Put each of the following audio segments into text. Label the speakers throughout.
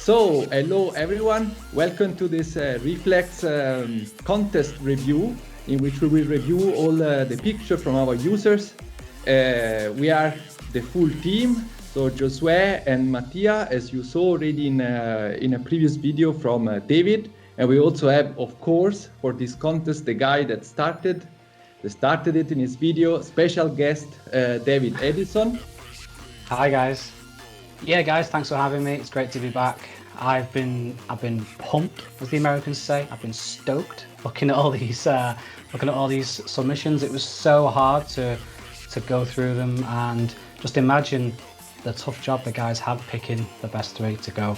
Speaker 1: So, hello everyone. Welcome to this Reflex contest review, in which we will review all the pictures from our users. We are the full team. So Josué and Mattia, as you saw already in a previous video from David. And we also have, of course, for this contest, the guy that started it in his video, special guest, David Addison.
Speaker 2: Hi guys. Yeah guys, thanks for having me. It's great to be back. I've been pumped, as the Americans say. I've been stoked looking at all these submissions. It was so hard to go through them, and just imagine the tough job the guys had picking the best 3 to go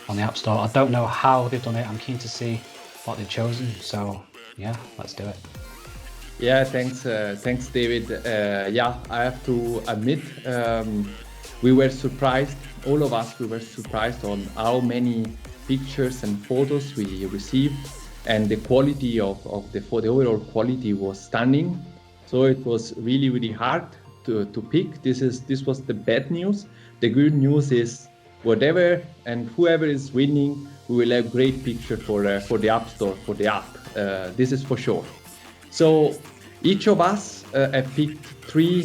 Speaker 2: on the App Store. I don't know how they've done it. I'm keen to see what they've chosen. So yeah, let's do it.
Speaker 1: Yeah, thanks David. Yeah, I have to admit, we were surprised, all of us, we were surprised on how many pictures and photos we received, and the quality of the overall quality was stunning. So it was really hard to pick. This was the bad news. The good news is whatever and whoever is winning, we will have great picture for the App Store, for the app. This is for sure. So each of us have picked 3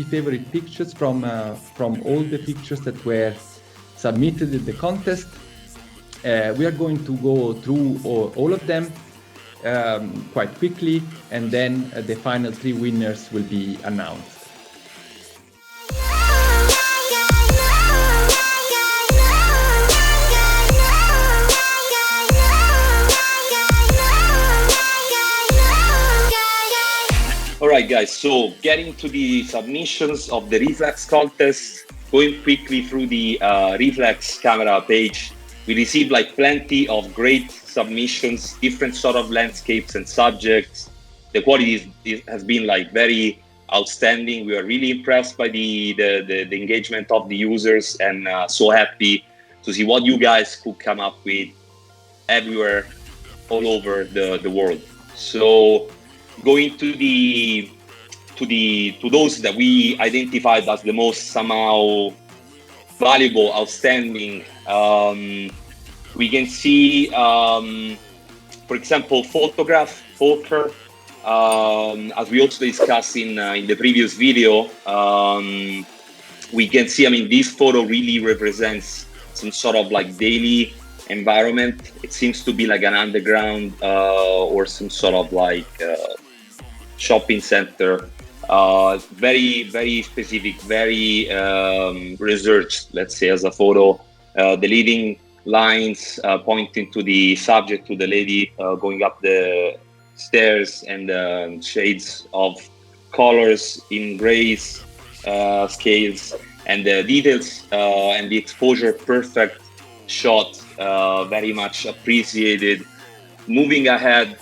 Speaker 1: favorite pictures from all the pictures that were submitted in the contest. We are going to go through all of them quite quickly, and then the final 3 winners will be announced.
Speaker 3: All right, guys, so getting to the submissions of the Reflex contest, going quickly through the Reflex camera page, we received plenty of great submissions, different sort of landscapes and subjects. The quality has been very outstanding. We are really impressed by the engagement of the users, and so happy to see what you guys could come up with everywhere, all over the world. So going to those that we identified as the most somehow valuable, outstanding, we can see, for example, Volker, as we also discussed in the previous video. We can see, this photo really represents some sort of very environment. It seems to be an underground or some sort of shopping center. Very specific, very researched, let's say, as a photo. The leading lines pointing to the subject, to the lady going up the stairs, and shades of colors in grays, scales, and the details and the exposure, perfect shot, very much appreciated. Moving ahead,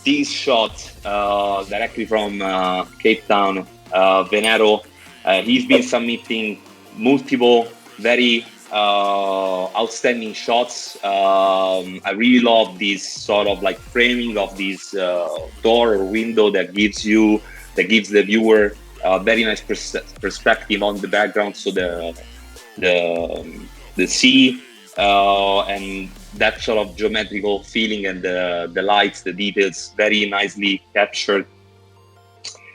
Speaker 3: this shot directly from Cape Town, Venero. He's been submitting multiple very outstanding shots. I really love this sort of framing of this door or window that gives the viewer a very nice perspective on the background. So the sea and that sort of geometrical feeling, and the lights, the details, very nicely captured.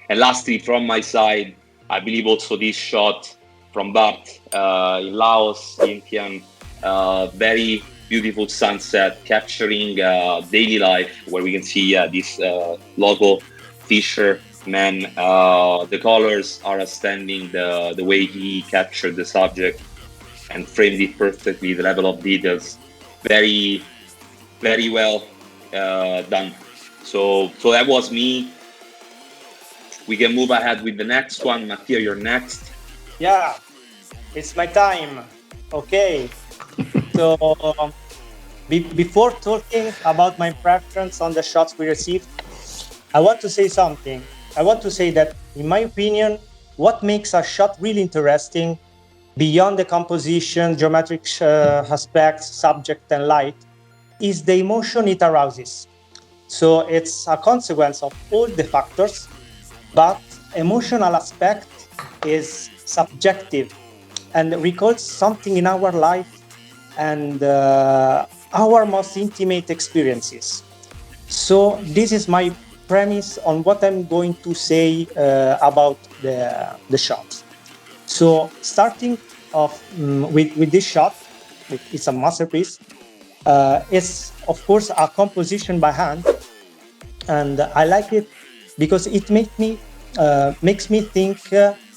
Speaker 3: And lastly, from my side, I believe also this shot from Bart in Laos, Vientiane, very beautiful sunset capturing daily life, where we can see this local fisherman. The colors are outstanding, the way he captured the subject and framed it perfectly, the level of details, very well done. So that was me. We can move ahead with the next one. Mattia, you're next.
Speaker 4: Yeah, it's my time. Okay. So before talking about my preference on the shots we received, I want to say something. I want to say that, in my opinion, what makes a shot really interesting, beyond the composition, geometric aspects, subject, and light, is the emotion it arouses. So it's a consequence of all the factors, but emotional aspect is subjective. and recalls something in our life and our most intimate experiences. So this is my premise on what I'm going to say about the shots. So starting off with this shot, it's a masterpiece. It's of course a composition by hand, and I like it because it makes me think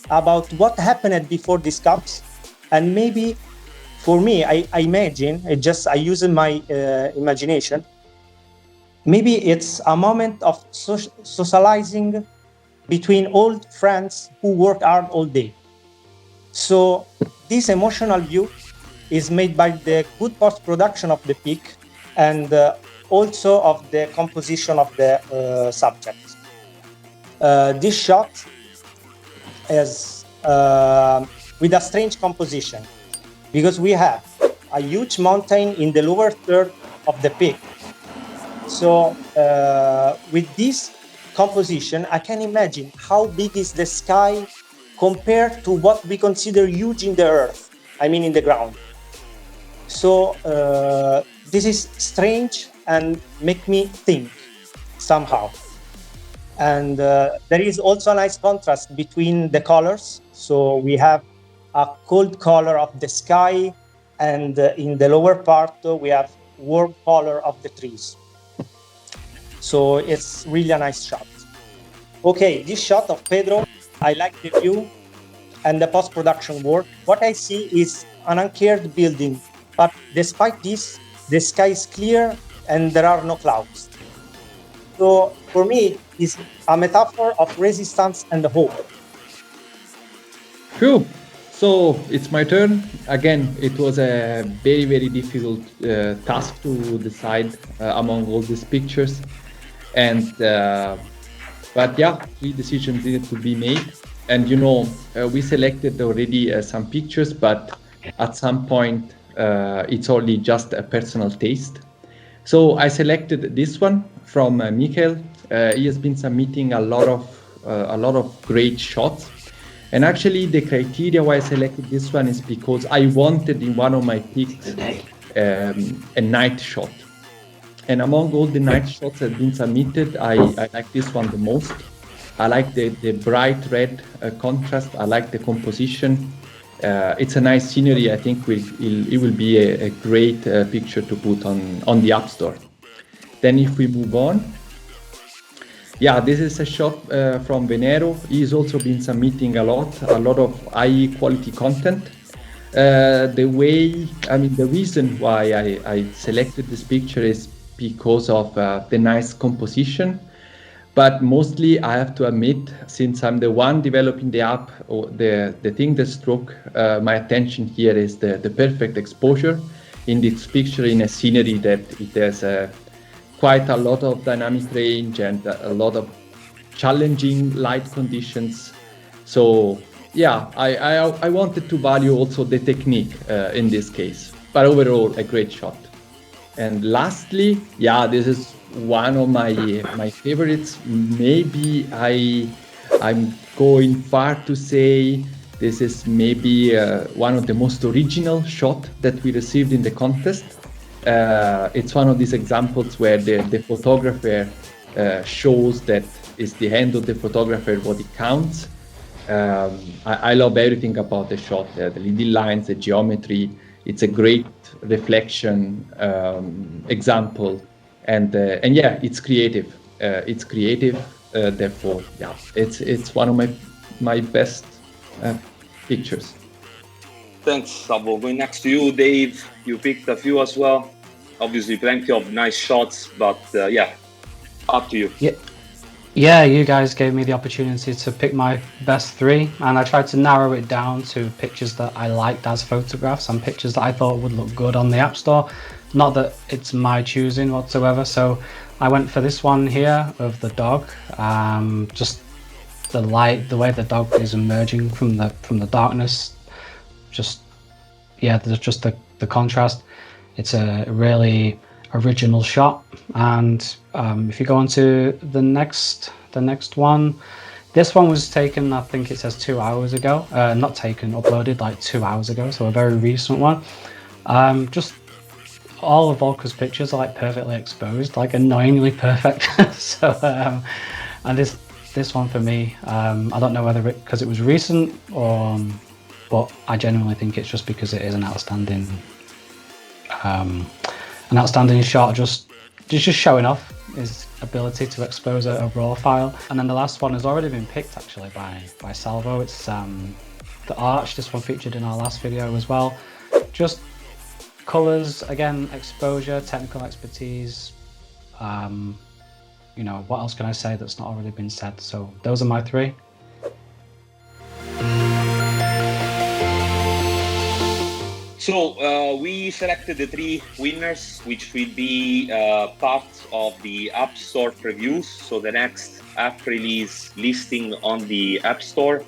Speaker 4: about what happened before these cups, and maybe for me, I imagine I use my imagination. Maybe it's a moment of socializing between old friends who work hard all day. So this emotional view is made by the good post-production of the pic and also of the composition of the subject. This shot is with a strange composition because we have a huge mountain in the lower third of the pic. So with this composition, I can imagine how big is the sky compared to what we consider huge in the earth, I mean in the ground. So this is strange and make me think somehow. And there is also a nice contrast between the colors. So we have a cold color of the sky, and in the lower part we have warm color of the trees. So it's really a nice shot. Okay, this shot of Pedro, I like the view and the post-production work. What I see is an uncared building, but despite this, the sky is clear and there are no clouds. So for me, it's a metaphor of resistance and hope.
Speaker 1: Cool. So it's my turn. Again, it was a very, very difficult task to decide among all these pictures. And but yeah, 3 decisions needed to be made. And you know, we selected already some pictures, but at some point it's only just a personal taste. So I selected this one from Michael. He has been submitting a lot of great shots. And actually the criteria why I selected this one is because I wanted in one of my picks a night shot. And among all the night shots that have been submitted, I like this one the most. I like the bright red contrast. I like the composition. It's a nice scenery. I think it will be a great picture to put on the App Store. Then if we move on, yeah, this is a shot from Venero. He's also been submitting a lot of high quality content. The reason why I selected this picture is because of the nice composition. But mostly I have to admit, since I'm the one developing the app, or the thing that struck my attention here is the perfect exposure in this picture in a scenery that it has quite a lot of dynamic range and a lot of challenging light conditions. So yeah, I wanted to value also the technique in this case, but overall a great shot. And lastly, yeah, this is one of my favorites. Maybe I'm going far to say this is maybe one of the most original shot that we received in the contest. It's one of these examples where the photographer shows that it's the hand of the photographer what it counts. I love everything about the shot, the little lines, the geometry. It's a great reflection example, and yeah, it's creative. Therefore, yeah, it's one of my best pictures.
Speaker 3: Thanks, Sabo. Going next to you, Dave. You picked a few as well. Obviously, plenty of nice shots, but yeah, up to you.
Speaker 2: Yeah, you guys gave me the opportunity to pick my best 3, and I tried to narrow it down to pictures that I liked as photographs and pictures that I thought would look good on the App Store. Not that it's my choosing whatsoever, so I went for this one here of the dog. Just the light, the way the dog is emerging from the darkness. Just yeah, there's just the contrast. It's a really original shot. And if you go on to the next one, This one was taken, I think it says 2 hours ago. Not taken, uploaded like 2 hours ago, so a very recent one. Just all of Volker's pictures are like perfectly exposed, like annoyingly perfect. So, and this one for me, I don't know whether because it was recent or, but I genuinely think it's just because it is an outstanding shot. Just showing off his ability to expose a raw file. And then the last one has already been picked actually by Salvo. It's the arch. This one featured in our last video as well. Just colors, again, exposure, technical expertise. You know, what else can I say that's not already been said? So those are my three.
Speaker 3: So we selected the 3 winners, which will be part of the App Store previews. So the next app release listing on the App Store.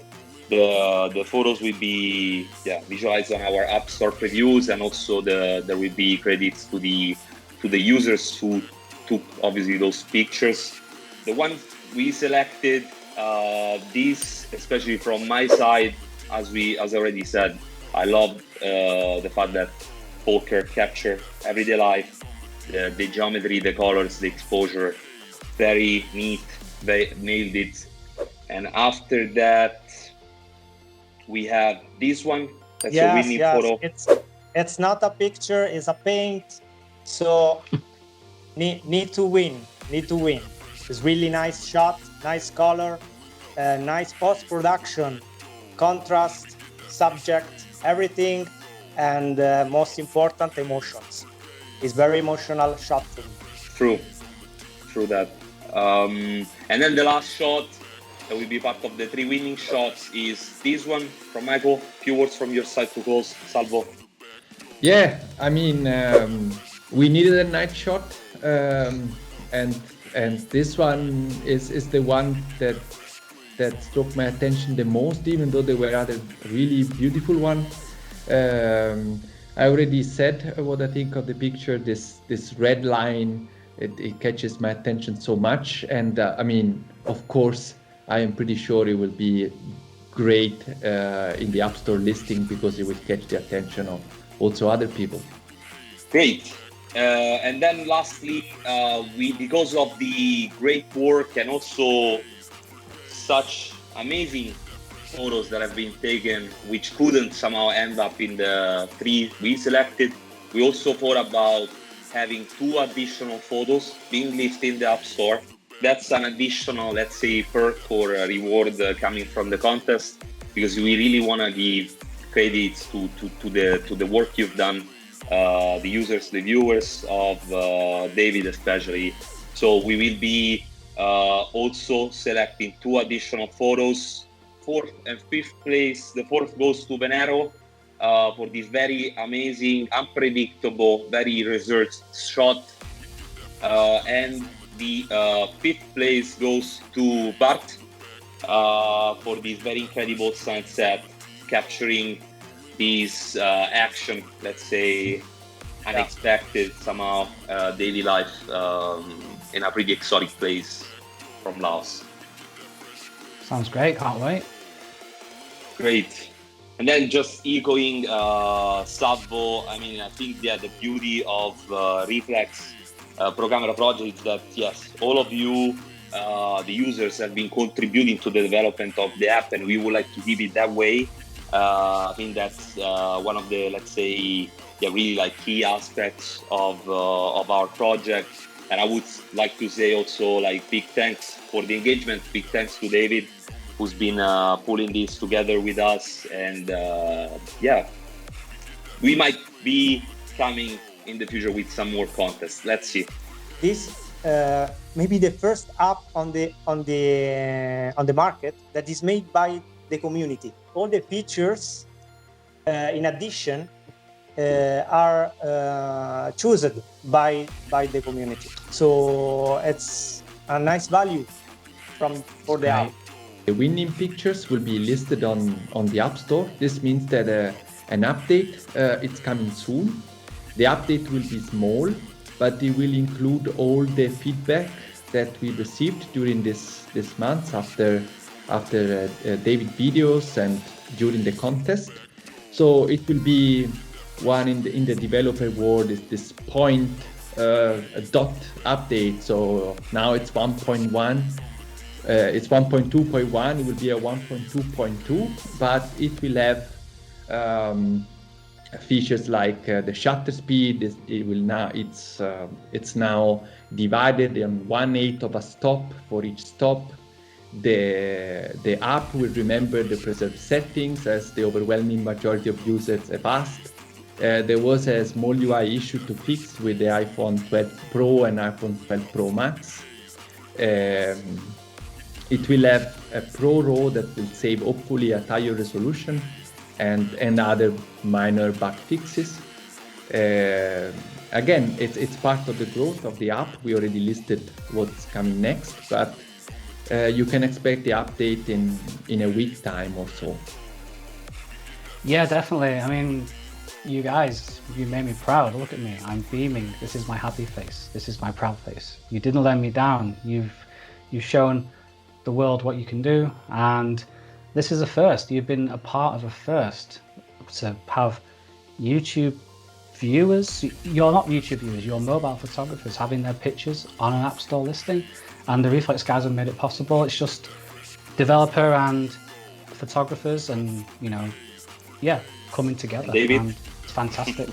Speaker 3: The photos will be visualized on our App Store previews, and also there will be credits to the users who took obviously those pictures. The one we selected, this especially from my side, as already said, I love the fact that Volker captured everyday life, the geometry, the colors, the exposure, very neat, they nailed it. And after that, we have this one. That's a winning photo.
Speaker 4: It's not a picture, it's a paint. So need to win. It's really nice shot, nice color, nice post-production, contrast, subject, everything, and most important, emotions. It's very emotional shot for me.
Speaker 3: True that. And then the last shot that will be part of the 3 winning shots is this one from Michael. Few words from your side to close, Salvo.
Speaker 1: Yeah, I mean, we needed a night shot, and this one is the one that struck my attention the most, even though there were other really beautiful ones. I already said what I think of the picture. This red line, it catches my attention so much, and I mean, of course, I am pretty sure it will be great in the App Store listing, because it will catch the attention of also other people.
Speaker 3: Great. And then lastly, because of the great work and also such amazing photos that have been taken, which couldn't somehow end up in the 3 we selected, we also thought about having 2 additional photos being listed in the App Store. That's an additional, let's say, perk or reward coming from the contest, because we really want to give credits to the work you've done, the users, the viewers of David especially. So we will be also selecting 2 additional photos. 4th and 5th place. The 4th goes to Venero for this very amazing, unpredictable, very researched shot. And the 5th place goes to Bart for this very incredible sunset, capturing this action, let's say, unexpected somehow daily life in a pretty exotic place from Laos.
Speaker 2: Sounds great, can't wait.
Speaker 3: Great. And then just echoing Salvo, I mean, I think the beauty of Reeflex Pro Camera project is that, yes, all of you, the users, have been contributing to the development of the app, and we would like to keep it that way. I think that's one of the, let's say, really like key aspects of our project. And I would like to say also, like, big thanks for the engagement. Big thanks to David, who's been pulling this together with us. And we might be coming in the future with some more contests. Let's see.
Speaker 4: This maybe the first app on the market that is made by the community. All the features, in addition, are chosen by the community. So it's a nice value for the app.
Speaker 1: The winning pictures will be listed on the App Store. This means that an update it's coming soon. The update will be small, but it will include all the feedback that we received during this month after David videos and during the contest. So it will be one in the developer world is this point dot update. So now it's 1.1. It's 1.2.1. It will be a 1.2.2, but it will have features like the shutter speed. It's now divided on 1/8 of a stop for each stop. The app will remember the preserved settings, as the overwhelming majority of users have asked. There was a small UI issue to fix with the iPhone 12 Pro and iPhone 12 Pro Max. It will have a Pro RAW that will save hopefully a higher resolution and other minor bug fixes. Again, it's part of the growth of the app. We already listed what's coming next, but you can expect the update in a week time or so.
Speaker 2: Yeah, definitely. I mean, you guys, you made me proud. Look at me, I'm beaming. This is my happy face. This is my proud face. You didn't let me down. You've shown the world what you can do, and this is a first. You've been a part of a first to have YouTube viewers. You're not YouTube viewers, you're mobile photographers having their pictures on an app store listing, and the Reeflex guys have made it possible. It's just developer and photographers and, you know, yeah, coming together.
Speaker 3: David?
Speaker 2: And it's fantastic.